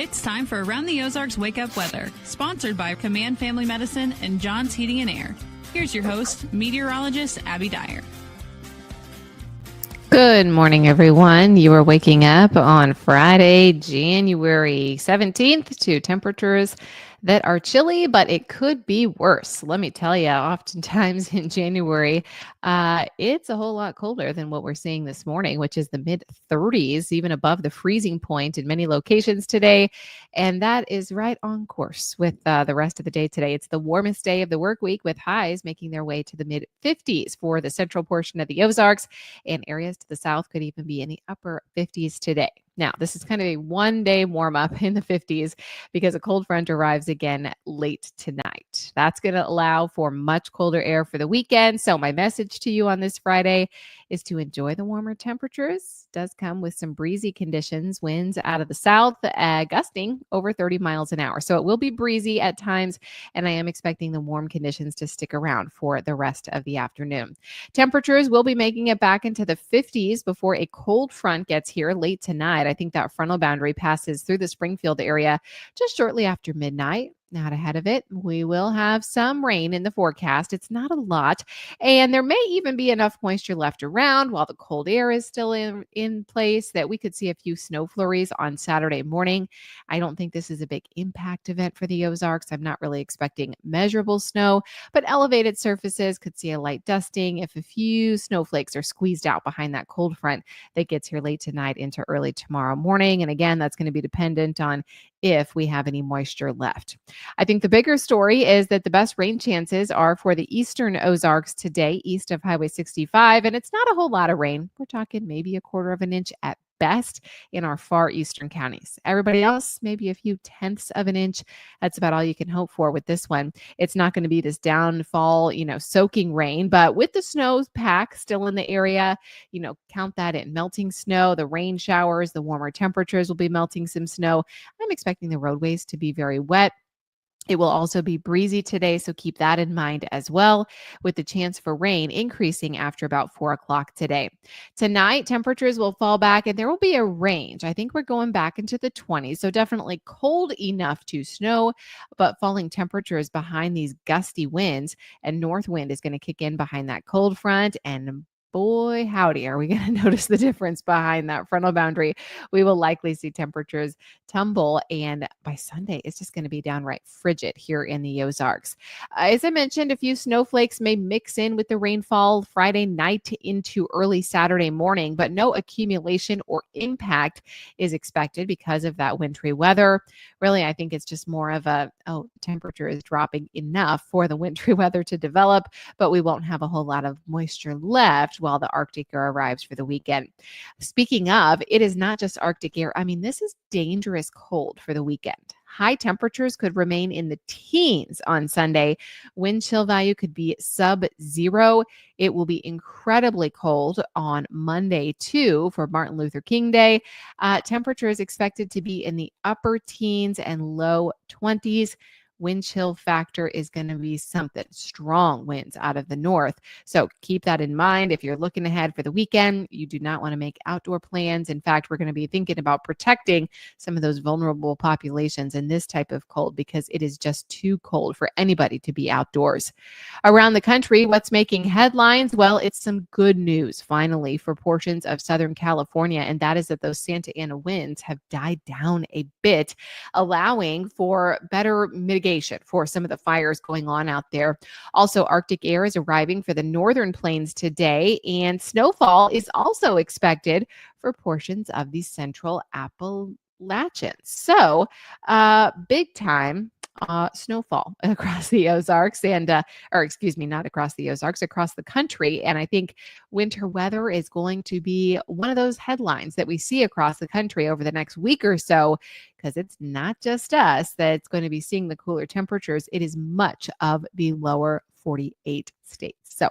It's time for Around the Ozarks Wake Up Weather, sponsored by Command Family Medicine and John's Heating and Air. Here's your host, meteorologist Abby Dyer. Good morning, everyone. You are waking up on Friday, January 17th to temperatures that are chilly, but it could be worse. Let me tell you, oftentimes in January, it's a whole lot colder than what we're seeing this morning, which is the mid 30s, even above the freezing point in many locations today. And that is right on course with the rest of the day today. It's the warmest day of the work week, with highs making their way to the mid 50s for the central portion of the Ozarks, and areas to the south could even be in the upper 50s today. Now, this is kind of a one-day warm-up in the 50s because a cold front arrives again late tonight. That's going to allow for much colder air for the weekend. So my message to you on this Friday is to enjoy the warmer temperatures. It does come with some breezy conditions, winds out of the south, gusting over 30 miles an hour. So it will be breezy at times, and I am expecting the warm conditions to stick around for the rest of the afternoon. Temperatures will be making it back into the 50s before a cold front gets here late tonight. I think that frontal boundary passes through the Springfield area just shortly after midnight. Not ahead of it. We will have some rain in the forecast. It's not a lot. And there may even be enough moisture left around while the cold air is still in place that we could see a few snow flurries on Saturday morning. I don't think this is a big impact event for the Ozarks. I'm not really expecting measurable snow, but elevated surfaces could see a light dusting if a few snowflakes are squeezed out behind that cold front that gets here late tonight into early tomorrow morning. And again, that's going to be dependent on if we have any moisture left. I think the bigger story is that the best rain chances are for the eastern Ozarks today, east of Highway 65, and it's not a whole lot of rain. We're talking maybe 1/4 of an inch at best in our far eastern counties. Everybody else, maybe a few tenths of an inch. That's about all you can hope for with this one. It's not going to be this downfall, soaking rain, but with the snow pack still in the area, count that in. Melting snow, the rain showers, the warmer temperatures will be melting some snow. I'm expecting the roadways to be very wet. It will also be breezy today, so keep that in mind as well, with the chance for rain increasing after about 4 o'clock today. Tonight, temperatures will fall back and there will be a range. I think we're going back into the 20s, so definitely cold enough to snow, but falling temperatures behind these gusty winds, and north wind is going to kick in behind that cold front, and boy, howdy, are we going to notice the difference behind that frontal boundary. We will likely see temperatures tumble, and by Sunday, it's just going to be downright frigid here in the Ozarks. As I mentioned, a few snowflakes may mix in with the rainfall Friday night into early Saturday morning, but no accumulation or impact is expected because of that wintry weather. Really, I think it's just more of temperature is dropping enough for the wintry weather to develop, but we won't have a whole lot of moisture left while the Arctic air arrives for the weekend. Speaking of, it is not just Arctic air. I mean, this is dangerous cold for the weekend. High temperatures could remain in the teens on Sunday. Wind chill value could be sub-zero. It will be incredibly cold on Monday, too, for Martin Luther King Day. Temperature is expected to be in the upper teens and low 20s. Wind chill factor is going to be something. Strong winds out of the north. So keep that in mind. If you're looking ahead for the weekend, you do not want to make outdoor plans. In fact, we're going to be thinking about protecting some of those vulnerable populations in this type of cold because it is just too cold for anybody to be outdoors. Around the country, what's making headlines? Well, it's some good news finally for portions of Southern California, and that is that those Santa Ana winds have died down a bit, allowing for better mitigation for some of the fires going on out there. Also, Arctic air is arriving for the northern plains today, and snowfall is also expected for portions of the central Appalachians. So, big time snowfall across the Ozarks not across the Ozarks, across the country. And I think winter weather is going to be one of those headlines that we see across the country over the next week or so, because it's not just us that's going to be seeing the cooler temperatures. It is much of the lower 48 states. So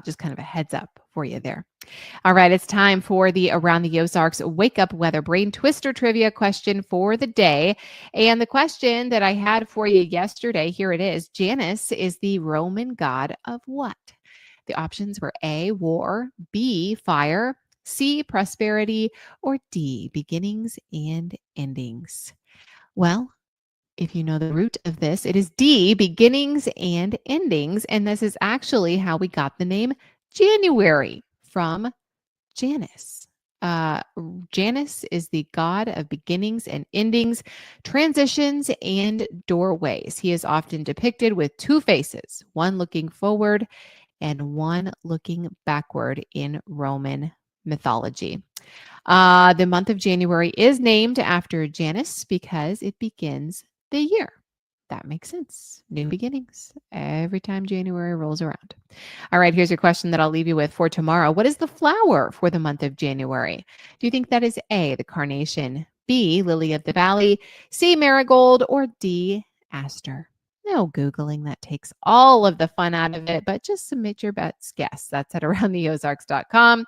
just kind of a heads up for you there. All right, it's time for the Around the Ozarks Wake Up Weather Brain Twister Trivia question for the day. And the question that I had for you yesterday, here it is. Janus is the Roman god of what? The options were A, war, B, fire, C, prosperity, or D, beginnings and endings? Well, if you know the root of this, it is D, beginnings and endings. And this is actually how we got the name January, from Janus. Uh, Janus is the god of beginnings and endings, transitions, and doorways. He is often depicted with two faces, one looking forward and one looking backward in Roman mythology. The month of January is named after Janus because it begins the year. That makes sense. New beginnings every time January rolls around. All right, here's a question that I'll leave you with for tomorrow. What is the flower for the month of January? Do you think that is A, the carnation, B, lily of the valley, C, marigold, or D, aster? No Googling. That takes all of the fun out of it, but just submit your best guess. That's at aroundtheozarks.com.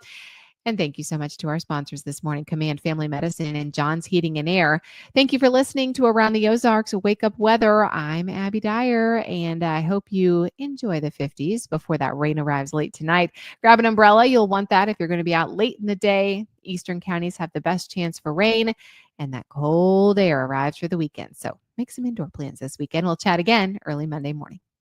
And thank you so much to our sponsors this morning, Command Family Medicine and John's Heating and Air. Thank you for listening to Around the Ozarks Wake Up Weather. I'm Abby Dyer, and I hope you enjoy the 50s before that rain arrives late tonight. Grab an umbrella. You'll want that if you're going to be out late in the day. Eastern counties have the best chance for rain, and that cold air arrives for the weekend. So make some indoor plans this weekend. We'll chat again early Monday morning.